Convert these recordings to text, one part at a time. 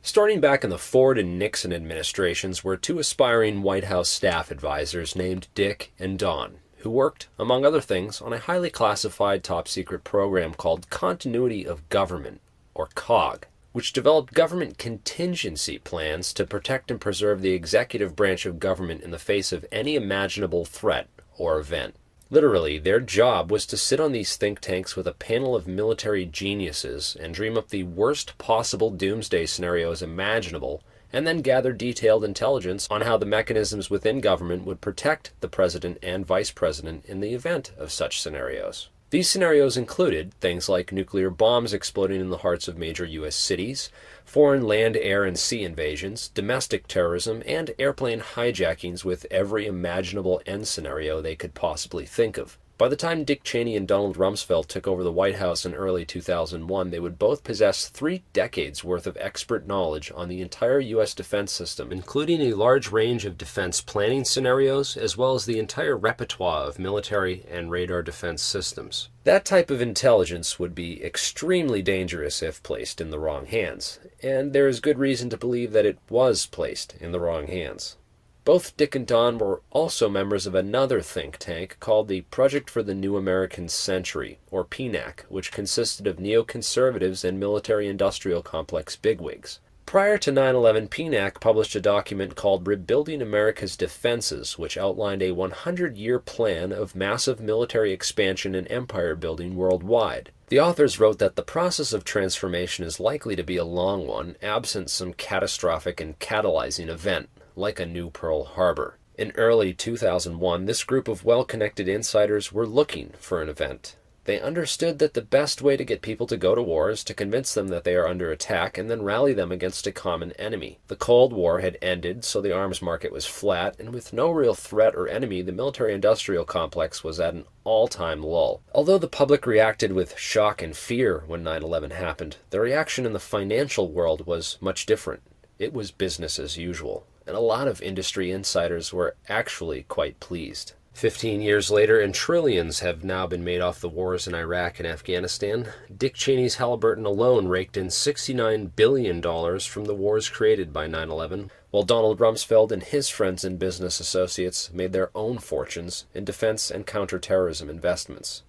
Starting back in the Ford and Nixon administrations were two aspiring White House staff advisors named Dick and Don, who worked, among other things, on a highly classified top-secret program called Continuity of Government, or COG, which developed government contingency plans to protect and preserve the executive branch of government in the face of any imaginable threat or event. Literally, their job was to sit on these think tanks with a panel of military geniuses and dream up the worst possible doomsday scenarios imaginable, and then gather detailed intelligence on how the mechanisms within government would protect the president and vice president in the event of such scenarios. These scenarios included things like nuclear bombs exploding in the hearts of major U.S. cities, foreign land, air, and sea invasions, domestic terrorism, and airplane hijackings with every imaginable end scenario they could possibly think of. By the time Dick Cheney and Donald Rumsfeld took over the White House in early 2001, they would both possess 3 decades worth of expert knowledge on the entire U.S. defense system, including a large range of defense planning scenarios, as well as the entire repertoire of military and radar defense systems. That type of intelligence would be extremely dangerous if placed in the wrong hands, and there is good reason to believe that it was placed in the wrong hands. Both Dick and Don were also members of another think tank called the Project for the New American Century, or PNAC, which consisted of neoconservatives and military-industrial complex bigwigs. Prior to 9/11, PNAC published a document called Rebuilding America's Defenses, which outlined a 100-year plan of massive military expansion and empire building worldwide. The authors wrote that the process of transformation is likely to be a long one, absent some catastrophic and catalyzing event, like a new Pearl Harbor. In early 2001, this group of well-connected insiders were looking for an event. They understood that the best way to get people to go to war is to convince them that they are under attack and then rally them against a common enemy. The Cold War had ended, so the arms market was flat, and with no real threat or enemy, the military-industrial complex was at an all-time lull. Although the public reacted with shock and fear when 9/11 happened, the reaction in the financial world was much different. It was business as usual, and a lot of industry insiders were actually quite pleased. 15 years later, and trillions have now been made off the wars in Iraq and Afghanistan, Dick Cheney's Halliburton alone raked in $69 billion from the wars created by 9/11, while Donald Rumsfeld and his friends and business associates made their own fortunes in defense and counterterrorism investments.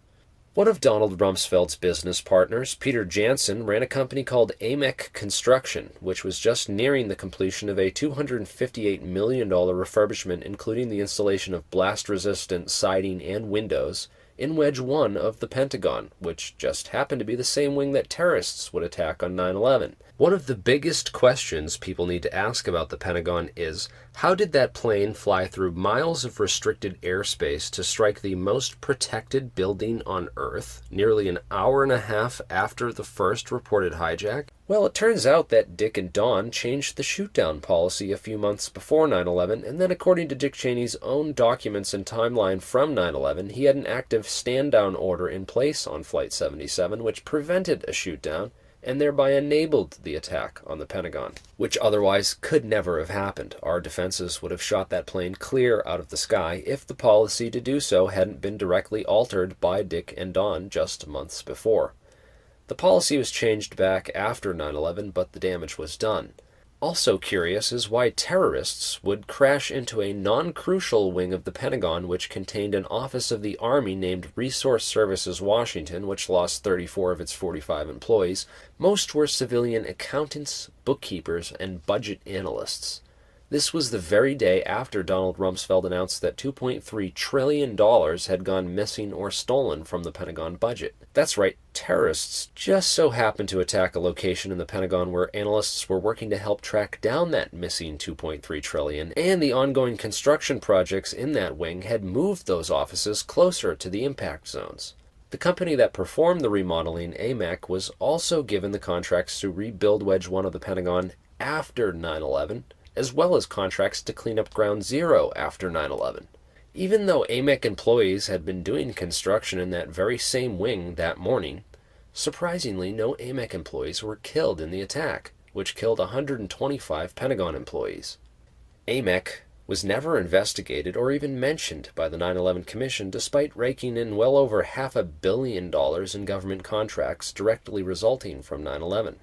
One of Donald Rumsfeld's business partners, Peter Jansen, ran a company called AMEC Construction, which was just nearing the completion of a $258 million refurbishment, including the installation of blast-resistant siding and windows in Wedge 1 of the Pentagon, which just happened to be the same wing that terrorists would attack on 9/11. One of the biggest questions people need to ask about the Pentagon is, how did that plane fly through miles of restricted airspace to strike the most protected building on Earth nearly an hour and a half after the first reported hijack? Well, it turns out that Dick and Don changed the shoot-down policy a few months before 9/11, and then according to Dick Cheney's own documents and timeline from 9/11, he had an active stand-down order in place on Flight 77, which prevented a shoot-down, and thereby enabled the attack on the Pentagon, which otherwise could never have happened. Our defenses would have shot that plane clear out of the sky if the policy to do so hadn't been directly altered by Dick and Don just months before. The policy was changed back after 9/11, but the damage was done. Also curious is why terrorists would crash into a non-crucial wing of the Pentagon which contained an office of the Army named Resource Services Washington, which lost 34 of its 45 employees. Most were civilian accountants, bookkeepers, and budget analysts. This was the very day after Donald Rumsfeld announced that $2.3 trillion had gone missing or stolen from the Pentagon budget. That's right, terrorists just so happened to attack a location in the Pentagon where analysts were working to help track down that missing $2.3 trillion, and the ongoing construction projects in that wing had moved those offices closer to the impact zones. The company that performed the remodeling, AMEC, was also given the contracts to rebuild Wedge 1 of the Pentagon after 9/11, as well as contracts to clean up Ground Zero after 9/11. Even though AMEC employees had been doing construction in that very same wing that morning, surprisingly no AMEC employees were killed in the attack, which killed 125 Pentagon employees. AMEC was never investigated or even mentioned by the 9/11 Commission, despite raking in well over $500 million in government contracts directly resulting from 9/11.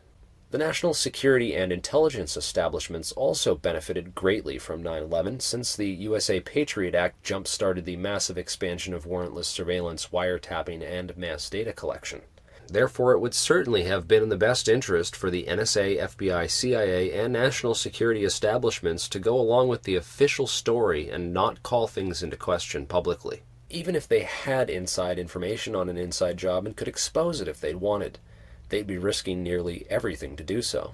The national security and intelligence establishments also benefited greatly from 9/11, since the USA Patriot Act jump-started the massive expansion of warrantless surveillance, wiretapping, and mass data collection. Therefore, it would certainly have been in the best interest for the NSA, FBI, CIA, and national security establishments to go along with the official story and not call things into question publicly, even if they had inside information on an inside job and could expose it if they'd wanted. They'd be risking nearly everything to do so.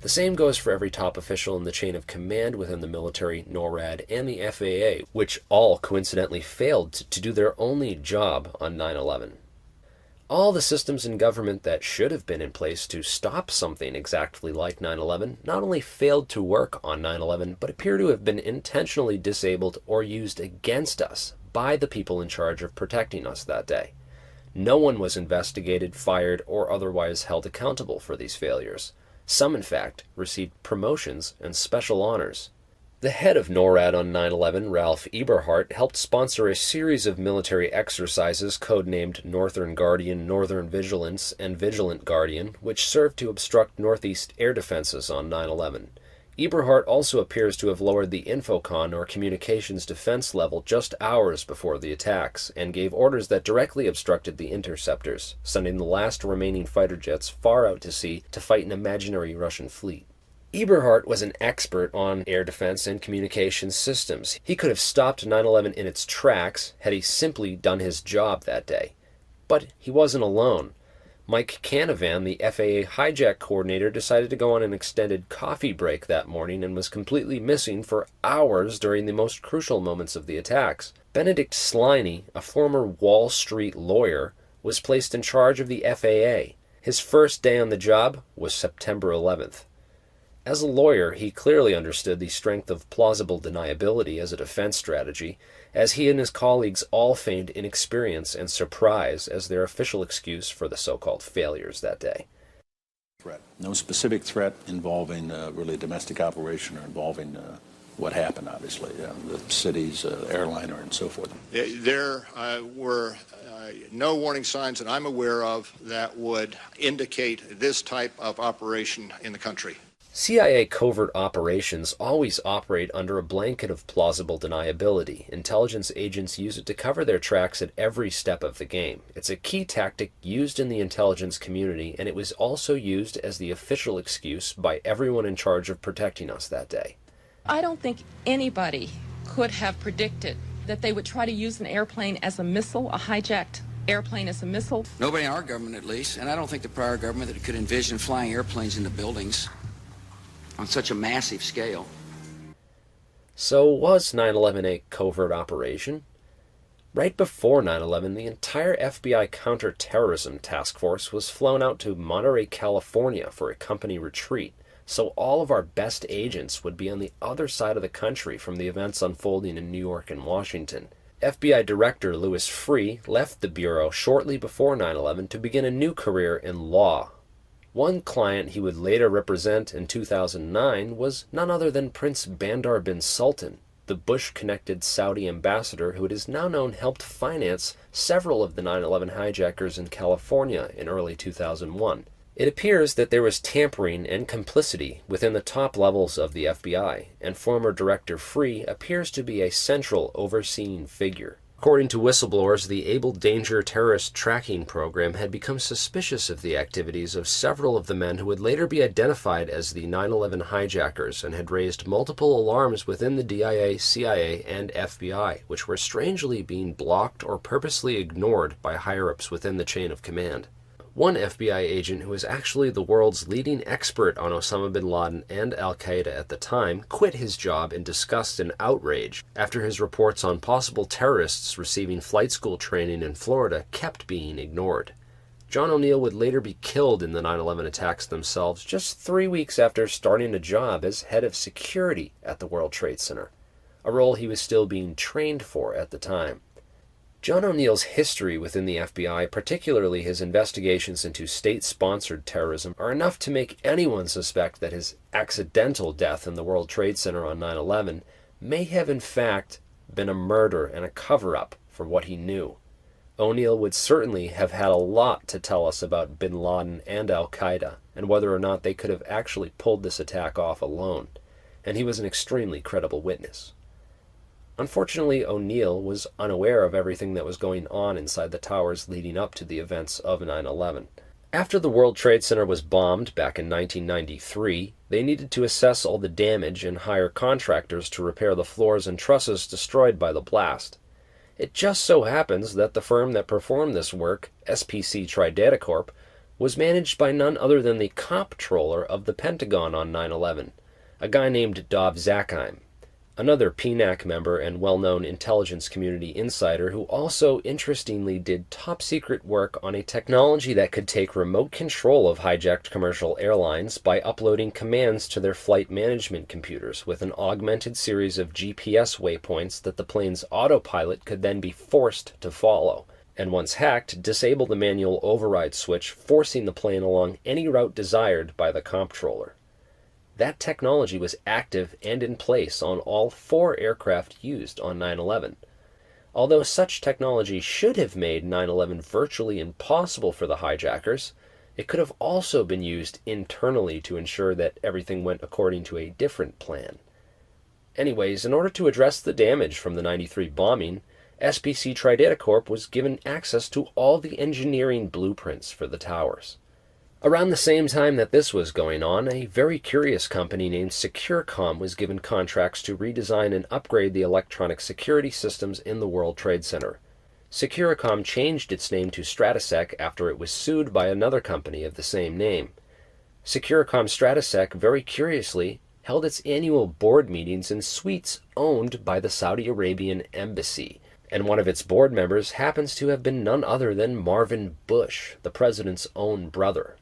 The same goes for every top official in the chain of command within the military, NORAD, and the FAA, which all coincidentally failed to do their only job on 9/11. All the systems in government that should have been in place to stop something exactly like 9/11 not only failed to work on 9/11, but appear to have been intentionally disabled or used against us by the people in charge of protecting us that day. No one was investigated, fired, or otherwise held accountable for these failures. Some, in fact, received promotions and special honors. The head of NORAD on 9/11, Ralph Eberhart, helped sponsor a series of military exercises codenamed Northern Guardian, Northern Vigilance, and Vigilant Guardian, which served to obstruct Northeast air defenses on 9/11. Eberhart also appears to have lowered the Infocon or communications defense level just hours before the attacks, and gave orders that directly obstructed the interceptors, sending the last remaining fighter jets far out to sea to fight an imaginary Russian fleet. Eberhart was an expert on air defense and communications systems. He could have stopped 9/11 in its tracks had he simply done his job that day. But he wasn't alone. Mike Canavan, the FAA hijack coordinator, decided to go on an extended coffee break that morning and was completely missing for hours during the most crucial moments of the attacks. Benedict Sliney, a former Wall Street lawyer, was placed in charge of the FAA. His first day on the job was September 11th. As a lawyer, he clearly understood the strength of plausible deniability as a defense strategy, as he and his colleagues all feigned inexperience and surprise as their official excuse for the so-called failures that day. No specific threat involving really domestic operation or involving what happened, obviously, the city's airliner and so forth. There were no warning signs that I'm aware of that would indicate this type of operation in the country. CIA covert operations always operate under a blanket of plausible deniability. Intelligence agents use it to cover their tracks at every step of the game. It's a key tactic used in the intelligence community, and it was also used as the official excuse by everyone in charge of protecting us that day. I don't think anybody could have predicted that they would try to use an airplane as a missile, a hijacked airplane as a missile. Nobody in our government, at least, and I don't think the prior government that could envision flying airplanes into buildings on such a massive scale. So was 9/11 a covert operation? Right before 9/11, the entire FBI counterterrorism task force was flown out to Monterey, California for a company retreat, so all of our best agents would be on the other side of the country from the events unfolding in New York and Washington. FBI Director Louis Freeh left the Bureau shortly before 9/11 to begin a new career in law. One client he would later represent in 2009 was none other than Prince Bandar bin Sultan, the Bush-connected Saudi ambassador who it is now known helped finance several of the 9/11 hijackers in California in early 2001. It appears that there was tampering and complicity within the top levels of the FBI, and former Director Freeh appears to be a central overseeing figure. According to Whistleblowers, the Able Danger Terrorist Tracking Program had become suspicious of the activities of several of the men who would later be identified as the 9/11 hijackers, and had raised multiple alarms within the DIA, CIA, and FBI, which were strangely being blocked or purposely ignored by higher-ups within the chain of command. One FBI agent who was actually the world's leading expert on Osama bin Laden and al-Qaeda at the time quit his job in disgust and outrage after his reports on possible terrorists receiving flight school training in Florida kept being ignored. John O'Neill would later be killed in the 9/11 attacks themselves just 3 weeks after starting a job as head of security at the World Trade Center, a role he was still being trained for at the time. John O'Neill's history within the FBI, particularly his investigations into state-sponsored terrorism, are enough to make anyone suspect that his accidental death in the World Trade Center on 9/11 may have in fact been a murder and a cover-up for what he knew. O'Neill would certainly have had a lot to tell us about bin Laden and al-Qaeda, and whether or not they could have actually pulled this attack off alone, and he was an extremely credible witness. Unfortunately, O'Neill was unaware of everything that was going on inside the towers leading up to the events of 9/11. After the World Trade Center was bombed back in 1993, they needed to assess all the damage and hire contractors to repair the floors and trusses destroyed by the blast. It just so happens that the firm that performed this work, SPC Tridata Corp., was managed by none other than the comptroller of the Pentagon on 9/11, a guy named Dov Zakheim, another PNAC member and well-known intelligence community insider who also interestingly did top-secret work on a technology that could take remote control of hijacked commercial airlines by uploading commands to their flight management computers with an augmented series of GPS waypoints that the plane's autopilot could then be forced to follow, and once hacked, disable the manual override switch, forcing the plane along any route desired by the comptroller. That technology was active and in place on all 4 aircraft used on 9/11. Although such technology should have made 9/11 virtually impossible for the hijackers, it could have also been used internally to ensure that everything went according to a different plan. Anyways, in order to address the damage from the 93 bombing, SPC Tridata Corp was given access to all the engineering blueprints for the towers. Around the same time that this was going on, a very curious company named Securicom was given contracts to redesign and upgrade the electronic security systems in the World Trade Center. Securicom changed its name to Stratesec after it was sued by another company of the same name. Securicom Stratesec, very curiously, held its annual board meetings in suites owned by the Saudi Arabian embassy, and one of its board members happens to have been none other than Marvin Bush, the president's own brother.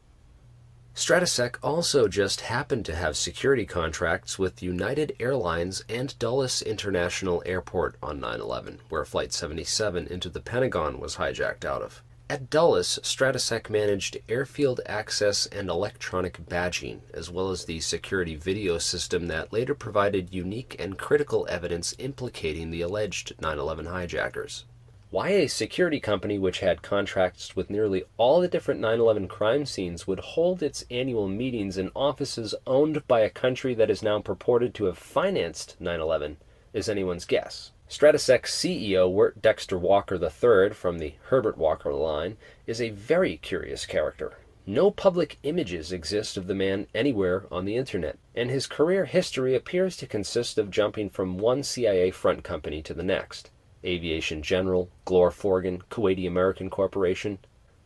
Stratesec also just happened to have security contracts with United Airlines and Dulles International Airport on 9/11, where Flight 77 into the Pentagon was hijacked out of. At Dulles, Stratesec managed airfield access and electronic badging, as well as the security video system that later provided unique and critical evidence implicating the alleged 9/11 hijackers. Why a security company which had contracts with nearly all the different 9/11 crime scenes would hold its annual meetings in offices owned by a country that is now purported to have financed 9/11 is anyone's guess. Stratesec's CEO, Wirt Dexter Walker III, from the Herbert Walker line, is a very curious character. No public images exist of the man anywhere on the internet, and his career history appears to consist of jumping from one CIA front company to the next. Aviation General, Glor Forgan, Kuwaiti American Corporation.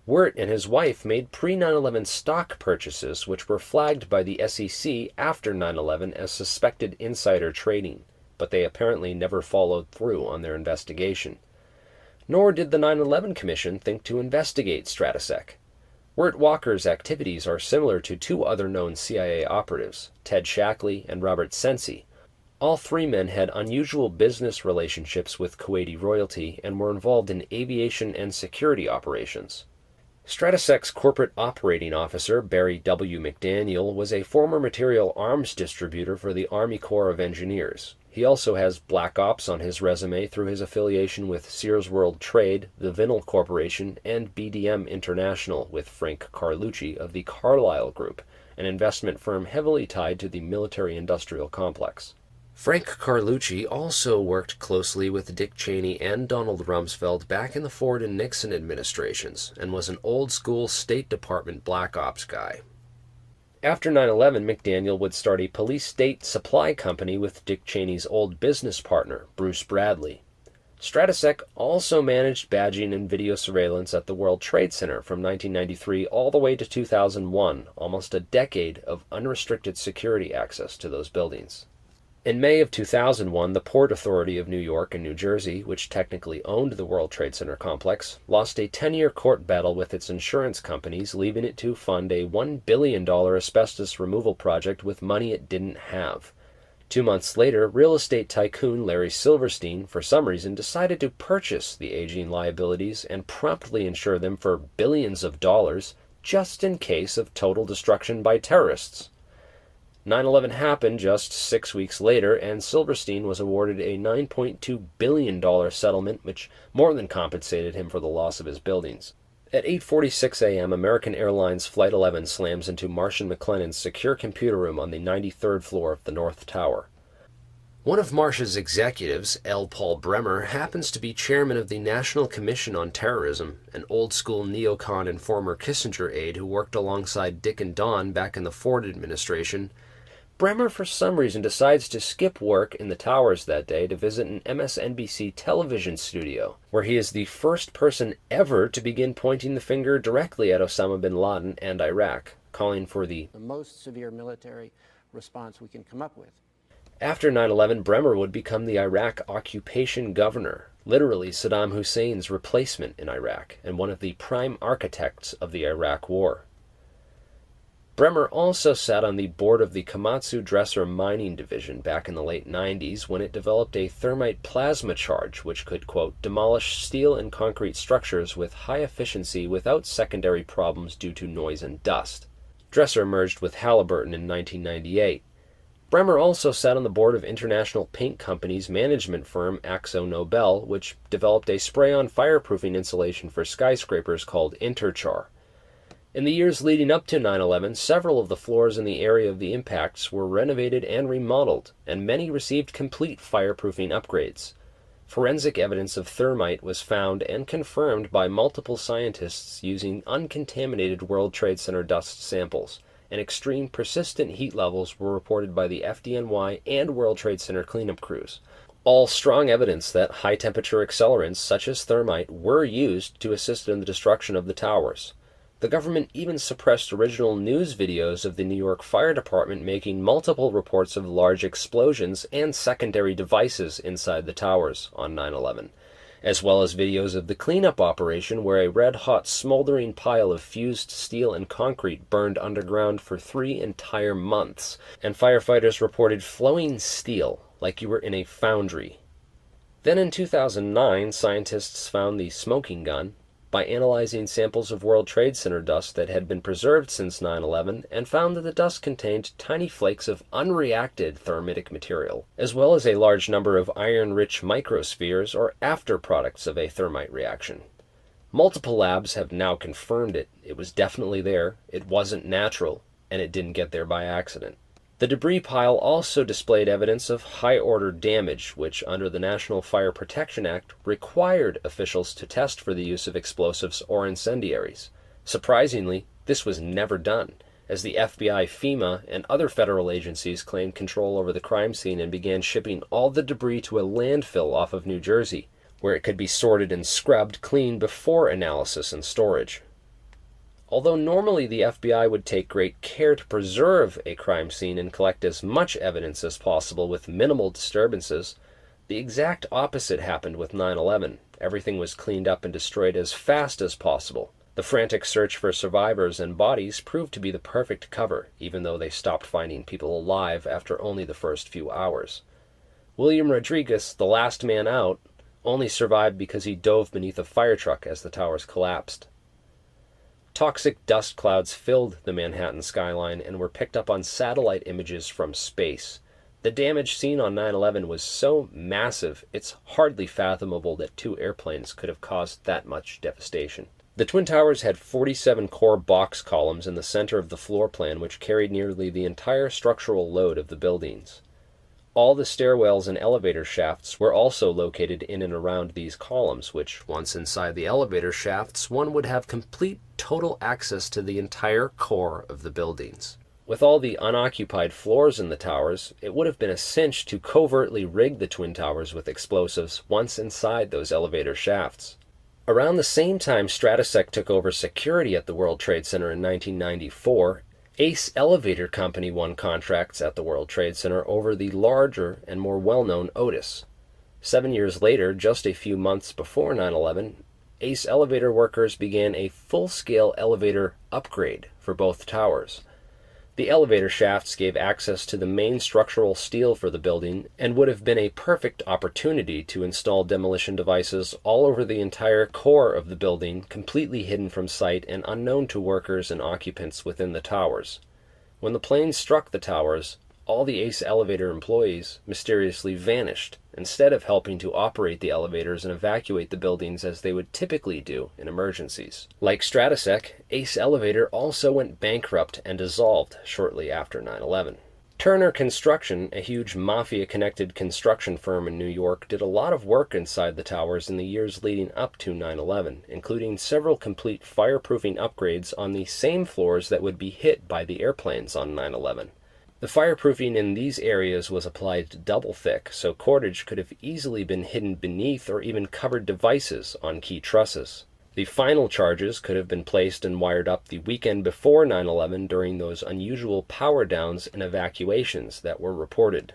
Wirt and his wife made pre-9/11 stock purchases which were flagged by the SEC after 9/11 as suspected insider trading, but they apparently never followed through on their investigation. Nor did the 9/11 Commission think to investigate Stratesec. Wirt Walker's activities are similar to 2 other known CIA operatives, Ted Shackley and Robert Sensi. All 3 men had unusual business relationships with Kuwaiti royalty and were involved in aviation and security operations. Stratesec's corporate operating officer, Barry W. McDaniel, was a former material arms distributor for the Army Corps of Engineers. He also has Black Ops on his resume through his affiliation with Sears World Trade, the Vinyl Corporation, and BDM International with Frank Carlucci of the Carlyle Group, an investment firm heavily tied to the military-industrial complex. Frank Carlucci also worked closely with Dick Cheney and Donald Rumsfeld back in the Ford and Nixon administrations, and was an old-school State Department Black Ops guy. After 9/11, McDaniel would start a police state supply company with Dick Cheney's old business partner, Bruce Bradley. Stratesec also managed badging and video surveillance at the World Trade Center from 1993 all the way to 2001, almost a decade of unrestricted security access to those buildings. In May of 2001, the Port Authority of New York and New Jersey, which technically owned the World Trade Center complex, lost a 10-year court battle with its insurance companies, leaving it to fund a $1 billion asbestos removal project with money it didn't have. 2 months later, real estate tycoon Larry Silverstein, for some reason, decided to purchase the aging liabilities and promptly insure them for billions of dollars, just in case of total destruction by terrorists. 9/11 happened just 6 weeks later, and Silverstein was awarded a $9.2 billion settlement, which more than compensated him for the loss of his buildings. At 8:46 a.m., American Airlines Flight 11 slams into Marsh & McLennan's secure computer room on the 93rd floor of the North Tower. One of Marsh's executives, L. Paul Bremer, happens to be chairman of the National Commission on Terrorism, an old-school neocon and former Kissinger aide who worked alongside Dick and Don back in the Ford administration. Bremer, for some reason, decides to skip work in the towers that day to visit an MSNBC television studio, where he is the first person ever to begin pointing the finger directly at Osama bin Laden and Iraq, calling for the most severe military response we can come up with. After 9/11, Bremer would become the Iraq occupation governor, literally Saddam Hussein's replacement in Iraq, and one of the prime architects of the Iraq War. Bremer also sat on the board of the Komatsu Dresser Mining Division back in the late 90s when it developed a thermite plasma charge which could, quote, demolish steel and concrete structures with high efficiency without secondary problems due to noise and dust. Dresser merged with Halliburton in 1998. Bremer also sat on the board of International Paint Company's management firm Akzo Nobel, which developed a spray-on fireproofing insulation for skyscrapers called Interchar. In the years leading up to 9/11, several of the floors in the area of the impacts were renovated and remodeled, and many received complete fireproofing upgrades. Forensic evidence of thermite was found and confirmed by multiple scientists using uncontaminated World Trade Center dust samples, and extreme persistent heat levels were reported by the FDNY and World Trade Center cleanup crews. All strong evidence that high-temperature accelerants such as thermite were used to assist in the destruction of the towers. The government even suppressed original news videos of the New York Fire Department making multiple reports of large explosions and secondary devices inside the towers on 9/11, as well as videos of the cleanup operation where a red-hot smoldering pile of fused steel and concrete burned underground for 3 entire months, and firefighters reported flowing steel like you were in a foundry. Then in 2009, scientists found the smoking gun by analyzing samples of World Trade Center dust that had been preserved since 9/11 and found that the dust contained tiny flakes of unreacted thermitic material, as well as a large number of iron-rich microspheres or after-products of a thermite reaction. Multiple labs have now confirmed it. It was definitely there, it wasn't natural, and it didn't get there by accident. The debris pile also displayed evidence of high-order damage, which, under the National Fire Protection Act, required officials to test for the use of explosives or incendiaries. Surprisingly, this was never done, as the FBI, FEMA, and other federal agencies claimed control over the crime scene and began shipping all the debris to a landfill off of New Jersey, where it could be sorted and scrubbed clean before analysis and storage. Although normally the FBI would take great care to preserve a crime scene and collect as much evidence as possible with minimal disturbances, the exact opposite happened with 9/11. Everything was cleaned up and destroyed as fast as possible. The frantic search for survivors and bodies proved to be the perfect cover, even though they stopped finding people alive after only the first few hours. William Rodriguez, the last man out, only survived because he dove beneath a fire truck as the towers collapsed. Toxic dust clouds filled the Manhattan skyline and were picked up on satellite images from space. The damage seen on 9/11 was so massive, it's hardly fathomable that 2 airplanes could have caused that much devastation. The Twin Towers had 47 core box columns in the center of the floor plan, which carried nearly the entire structural load of the buildings. All the stairwells and elevator shafts were also located in and around these columns, which, once inside the elevator shafts, one would have complete total access to the entire core of the buildings. With all the unoccupied floors in the towers, it would have been a cinch to covertly rig the Twin Towers with explosives once inside those elevator shafts. Around the same time Stratesec took over security at the World Trade Center in 1994, Ace Elevator Company won contracts at the World Trade Center over the larger and more well-known Otis. 7 years later, just a few months before 9/11, Ace Elevator workers began a full-scale elevator upgrade for both towers. The elevator shafts gave access to the main structural steel for the building and would have been a perfect opportunity to install demolition devices all over the entire core of the building, completely hidden from sight and unknown to workers and occupants within the towers. When the planes struck the towers, all the ACE elevator employees mysteriously vanished, instead of helping to operate the elevators and evacuate the buildings as they would typically do in emergencies. Like Stratosec, ACE Elevator also went bankrupt and dissolved shortly after 9/11. Turner Construction, a huge mafia-connected construction firm in New York, did a lot of work inside the towers in the years leading up to 9/11, including several complete fireproofing upgrades on the same floors that would be hit by the airplanes on 9/11. The fireproofing in these areas was applied double thick, so cordage could have easily been hidden beneath or even covered devices on key trusses. The final charges could have been placed and wired up the weekend before 9/11 during those unusual power downs and evacuations that were reported.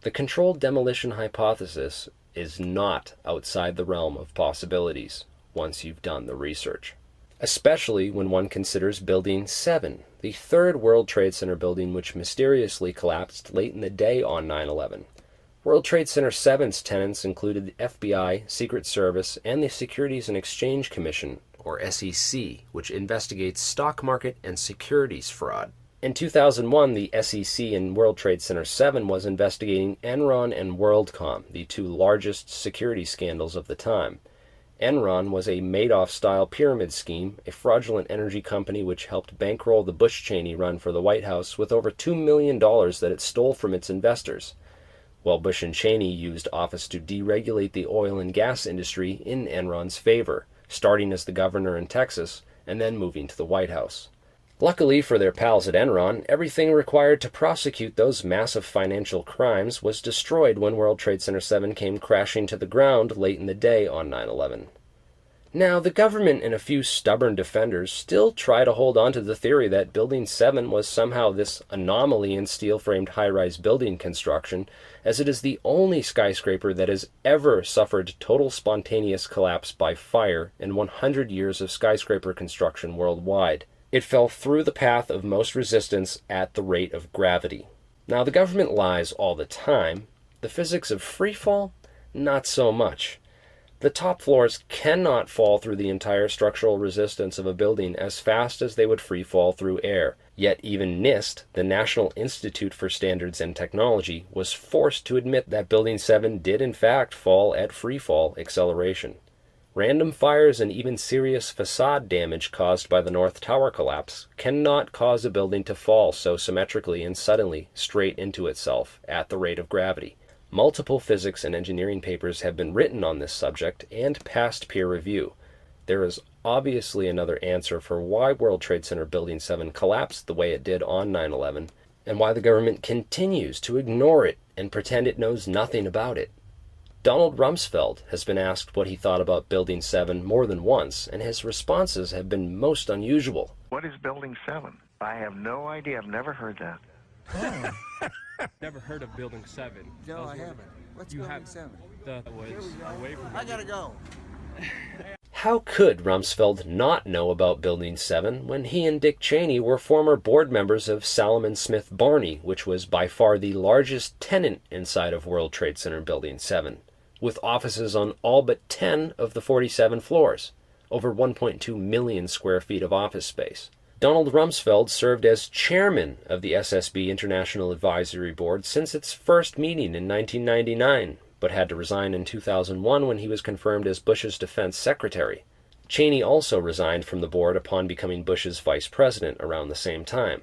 The controlled demolition hypothesis is not outside the realm of possibilities once you've done the research, especially when one considers Building 7, the third World Trade Center building which mysteriously collapsed late in the day on 9/11. World Trade Center 7's tenants included the FBI, Secret Service, and the Securities and Exchange Commission, or SEC, which investigates stock market and securities fraud. In 2001, the SEC in World Trade Center 7 was investigating Enron and WorldCom, the two largest security scandals of the time. Enron was a Madoff-style pyramid scheme, a fraudulent energy company which helped bankroll the Bush-Cheney run for the White House with over $2 million that it stole from its investors, while Bush and Cheney used office to deregulate the oil and gas industry in Enron's favor, starting as the governor in Texas and then moving to the White House. Luckily for their pals at Enron, everything required to prosecute those massive financial crimes was destroyed when World Trade Center 7 came crashing to the ground late in the day on 9/11. Now, the government and a few stubborn defenders still try to hold on to the theory that Building 7 was somehow this anomaly in steel-framed high-rise building construction, as it is the only skyscraper that has ever suffered total spontaneous collapse by fire in 100 years of skyscraper construction worldwide. It fell through the path of most resistance at the rate of gravity. Now, the government lies all the time. The physics of freefall? Not so much. The top floors cannot fall through the entire structural resistance of a building as fast as they would free fall through air. Yet even NIST, the National Institute for Standards and Technology, was forced to admit that Building 7 did in fact fall at free fall acceleration. Random fires and even serious facade damage caused by the North Tower collapse cannot cause a building to fall so symmetrically and suddenly straight into itself at the rate of gravity. Multiple physics and engineering papers have been written on this subject and passed peer review. There is obviously another answer for why World Trade Center Building 7 collapsed the way it did on 9/11, and why the government continues to ignore it and pretend it knows nothing about it. Donald Rumsfeld has been asked what he thought about Building 7 more than once, and his responses have been most unusual. What is Building 7? I have no idea. I've never heard that. Oh. Never heard of Building 7. No, I haven't. What's Building 7? I gotta go. How could Rumsfeld not know about Building 7 when he and Dick Cheney were former board members of Salomon Smith Barney, which was by far the largest tenant inside of World Trade Center Building 7, with offices on all but 10 of the 47 floors, over 1.2 million square feet of office space. Donald Rumsfeld served as chairman of the SSB International Advisory Board since its first meeting in 1999, but had to resign in 2001 when he was confirmed as Bush's defense secretary. Cheney also resigned from the board upon becoming Bush's vice president around the same time.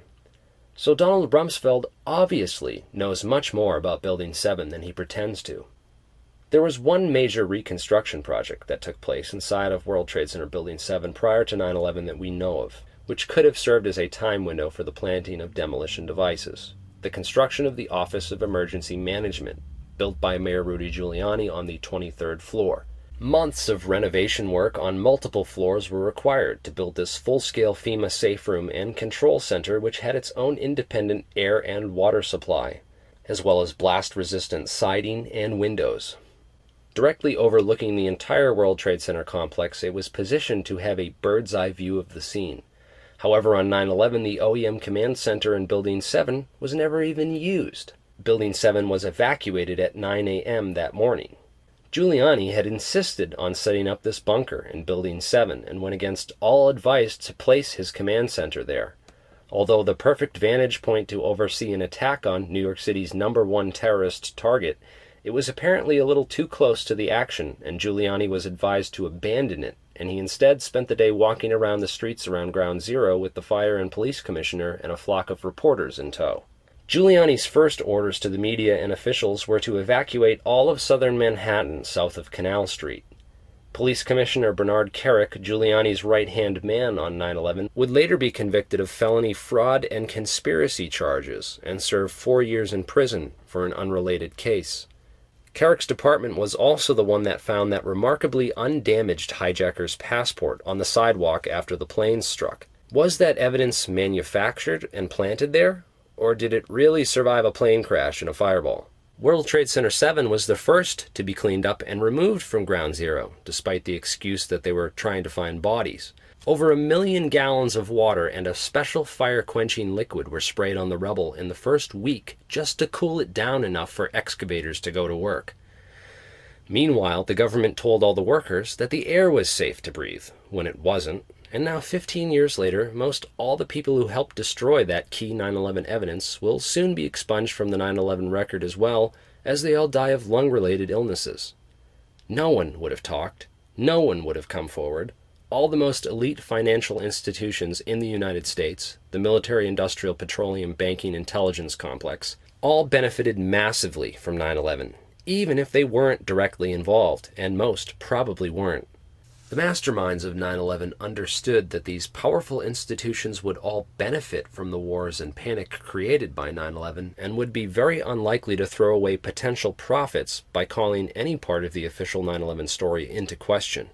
So Donald Rumsfeld obviously knows much more about Building 7 than he pretends to. There was one major reconstruction project that took place inside of World Trade Center Building 7 prior to 9/11 that we know of, which could have served as a time window for the planting of demolition devices. The construction of the Office of Emergency Management, built by Mayor Rudy Giuliani on the 23rd floor. Months of renovation work on multiple floors were required to build this full-scale FEMA safe room and control center which had its own independent air and water supply, as well as blast-resistant siding and windows. Directly overlooking the entire World Trade Center complex, it was positioned to have a bird's-eye view of the scene. However, on 9/11, the OEM Command Center in Building 7 was never even used. Building 7 was evacuated at 9 a.m. that morning. Giuliani had insisted on setting up this bunker in Building 7 and went against all advice to place his command center there. Although the perfect vantage point to oversee an attack on New York City's #1 terrorist target, it was apparently a little too close to the action, and Giuliani was advised to abandon it, and he instead spent the day walking around the streets around Ground Zero with the fire and police commissioner and a flock of reporters in tow. Giuliani's first orders to the media and officials were to evacuate all of southern Manhattan south of Canal Street. Police Commissioner Bernard Kerik, Giuliani's right-hand man on 9/11, would later be convicted of felony fraud and conspiracy charges and serve 4 years in prison for an unrelated case. Kerik's department was also the one that found that remarkably undamaged hijacker's passport on the sidewalk after the planes struck. Was that evidence manufactured and planted there, or did it really survive a plane crash and a fireball? World Trade Center 7 was the first to be cleaned up and removed from Ground Zero, despite the excuse that they were trying to find bodies. Over 1 million gallons of water and a special fire-quenching liquid were sprayed on the rubble in the first week just to cool it down enough for excavators to go to work. Meanwhile, the government told all the workers that the air was safe to breathe, when it wasn't. And now, 15 years later, most all the people who helped destroy that key 9/11 evidence will soon be expunged from the 9/11 record as well, as they all die of lung-related illnesses. No one would have talked. No one would have come forward. All the most elite financial institutions in the United States, the military-industrial petroleum banking intelligence complex, all benefited massively from 9/11, even if they weren't directly involved, and most probably weren't. The masterminds of 9/11 understood that these powerful institutions would all benefit from the wars and panic created by 9/11 and would be very unlikely to throw away potential profits by calling any part of the official 9/11 story into question.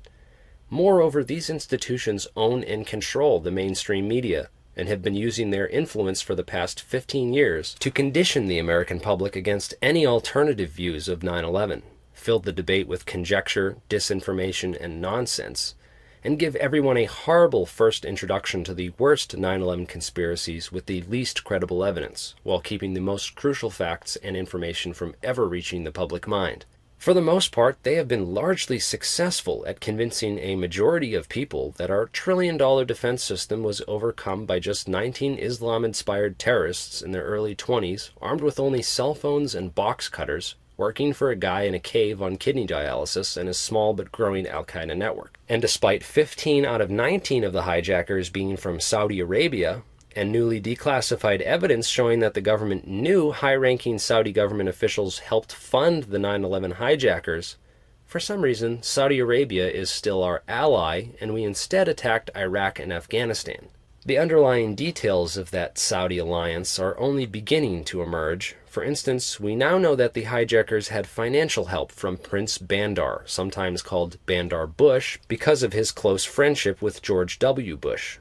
Moreover, these institutions own and control the mainstream media and have been using their influence for the past 15 years to condition the American public against any alternative views of 9/11. Filled the debate with conjecture, disinformation, and nonsense, and give everyone a horrible first introduction to the worst 9/11 conspiracies with the least credible evidence, while keeping the most crucial facts and information from ever reaching the public mind. For the most part, they have been largely successful at convincing a majority of people that our trillion-dollar defense system was overcome by just 19 Islam-inspired terrorists in their early 20s, armed with only cell phones and box cutters, working for a guy in a cave on kidney dialysis and his small but growing Al-Qaeda network. And despite 15 out of 19 of the hijackers being from Saudi Arabia, and newly declassified evidence showing that the government knew high-ranking Saudi government officials helped fund the 9/11 hijackers, for some reason Saudi Arabia is still our ally, and we instead attacked Iraq and Afghanistan. The underlying details of that Saudi alliance are only beginning to emerge. For instance, we now know that the hijackers had financial help from Prince Bandar, sometimes called Bandar Bush, because of his close friendship with George W. Bush.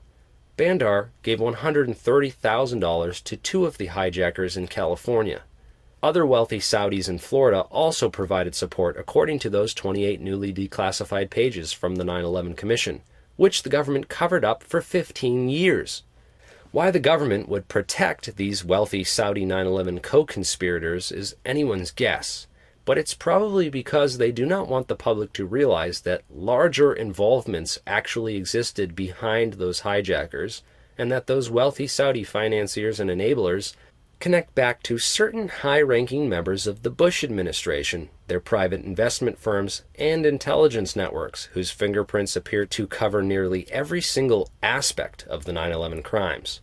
Bandar gave $130,000 to 2 of the hijackers in California. Other wealthy Saudis in Florida also provided support, according to those 28 newly declassified pages from the 9/11 Commission, which the government covered up for 15 years. Why the government would protect these wealthy Saudi 9/11 co-conspirators is anyone's guess, but it's probably because they do not want the public to realize that larger involvements actually existed behind those hijackers, and that those wealthy Saudi financiers and enablers connect back to certain high-ranking members of the Bush administration, their private investment firms, and intelligence networks, whose fingerprints appear to cover nearly every single aspect of the 9/11 crimes.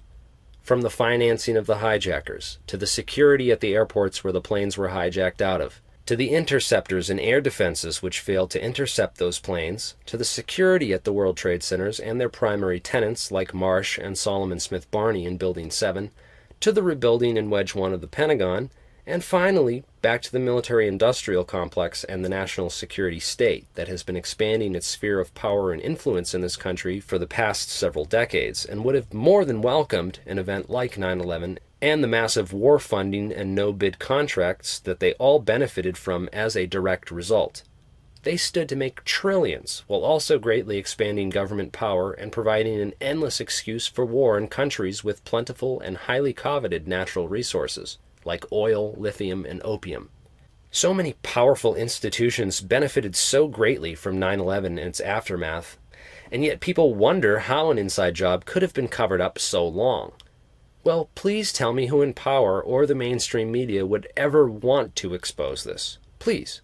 From the financing of the hijackers, to the security at the airports where the planes were hijacked out of, to the interceptors and air defenses which failed to intercept those planes, to the security at the World Trade Centers and their primary tenants like Marsh and Solomon Smith Barney in Building 7, to the rebuilding in Wedge 1 of the Pentagon, and finally, back to the military-industrial complex and the national security state that has been expanding its sphere of power and influence in this country for the past several decades, and would have more than welcomed an event like 9/11 and the massive war funding and no-bid contracts that they all benefited from as a direct result. They stood to make trillions, while also greatly expanding government power and providing an endless excuse for war in countries with plentiful and highly coveted natural resources, like oil, lithium, and opium. So many powerful institutions benefited so greatly from 9/11 and its aftermath, and yet people wonder how an inside job could have been covered up so long. Well, please tell me who in power or the mainstream media would ever want to expose this. Please.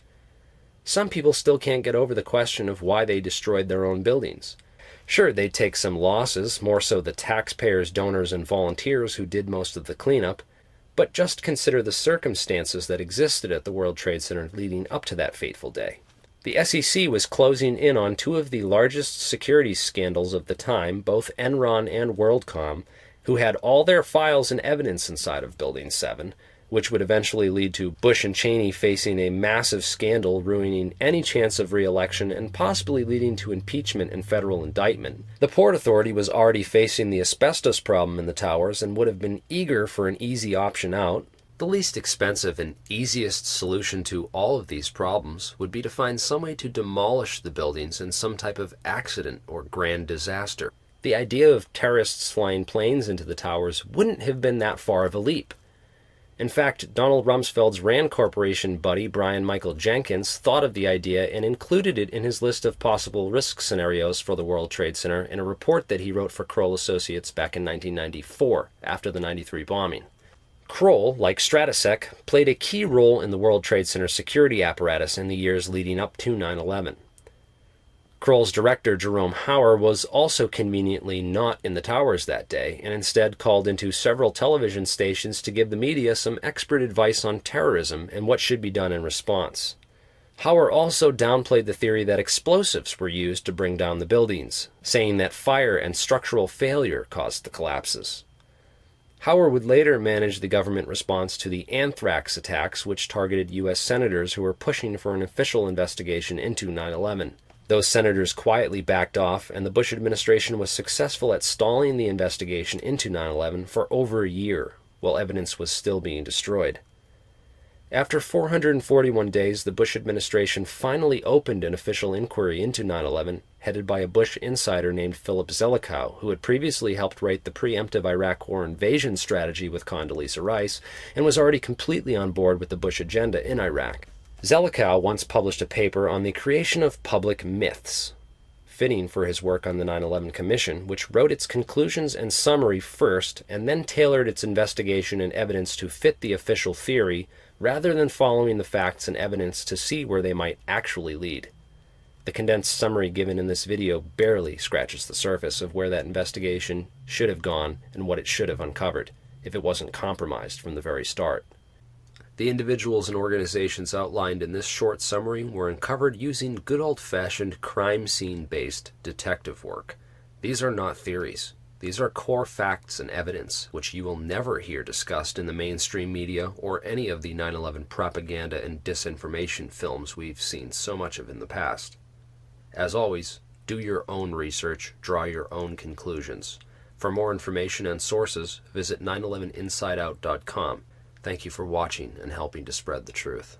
Some people still can't get over the question of why they destroyed their own buildings. Sure, they'd take some losses, more so the taxpayers, donors, and volunteers who did most of the cleanup, but just consider the circumstances that existed at the World Trade Center leading up to that fateful day. The SEC was closing in on two of the largest security scandals of the time, both Enron and WorldCom, who had all their files and evidence inside of Building 7, which would eventually lead to Bush and Cheney facing a massive scandal ruining any chance of re-election and possibly leading to impeachment and federal indictment. The Port Authority was already facing the asbestos problem in the towers and would have been eager for an easy option out. The least expensive and easiest solution to all of these problems would be to find some way to demolish the buildings in some type of accident or grand disaster. The idea of terrorists flying planes into the towers wouldn't have been that far of a leap. In fact, Donald Rumsfeld's Rand Corporation buddy Brian Michael Jenkins thought of the idea and included it in his list of possible risk scenarios for the World Trade Center in a report that he wrote for Kroll Associates back in 1994, after the 93 bombing. Kroll, like Stratesec, played a key role in the World Trade Center security apparatus in the years leading up to 9/11. Kroll's director, Jerome Hauer, was also conveniently not in the towers that day, and instead called into several television stations to give the media some expert advice on terrorism and what should be done in response. Hauer also downplayed the theory that explosives were used to bring down the buildings, saying that fire and structural failure caused the collapses. Hauer would later manage the government response to the anthrax attacks, which targeted U.S. senators who were pushing for an official investigation into 9/11. Those senators quietly backed off, and the Bush administration was successful at stalling the investigation into 9/11 for over a year, while evidence was still being destroyed. After 441 days, the Bush administration finally opened an official inquiry into 9/11, headed by a Bush insider named Philip Zelikow, who had previously helped write the preemptive Iraq War invasion strategy with Condoleezza Rice, and was already completely on board with the Bush agenda in Iraq. Zelikow once published a paper on the creation of public myths, fitting for his work on the 9/11 Commission, which wrote its conclusions and summary first, and then tailored its investigation and evidence to fit the official theory, rather than following the facts and evidence to see where they might actually lead. The condensed summary given in this video barely scratches the surface of where that investigation should have gone and what it should have uncovered, if it wasn't compromised from the very start. The individuals and organizations outlined in this short summary were uncovered using good old-fashioned crime scene-based detective work. These are not theories. These are core facts and evidence, which you will never hear discussed in the mainstream media or any of the 9/11 propaganda and disinformation films we've seen so much of in the past. As always, do your own research, draw your own conclusions. For more information and sources, visit 911insideout.com. Thank you for watching and helping to spread the truth.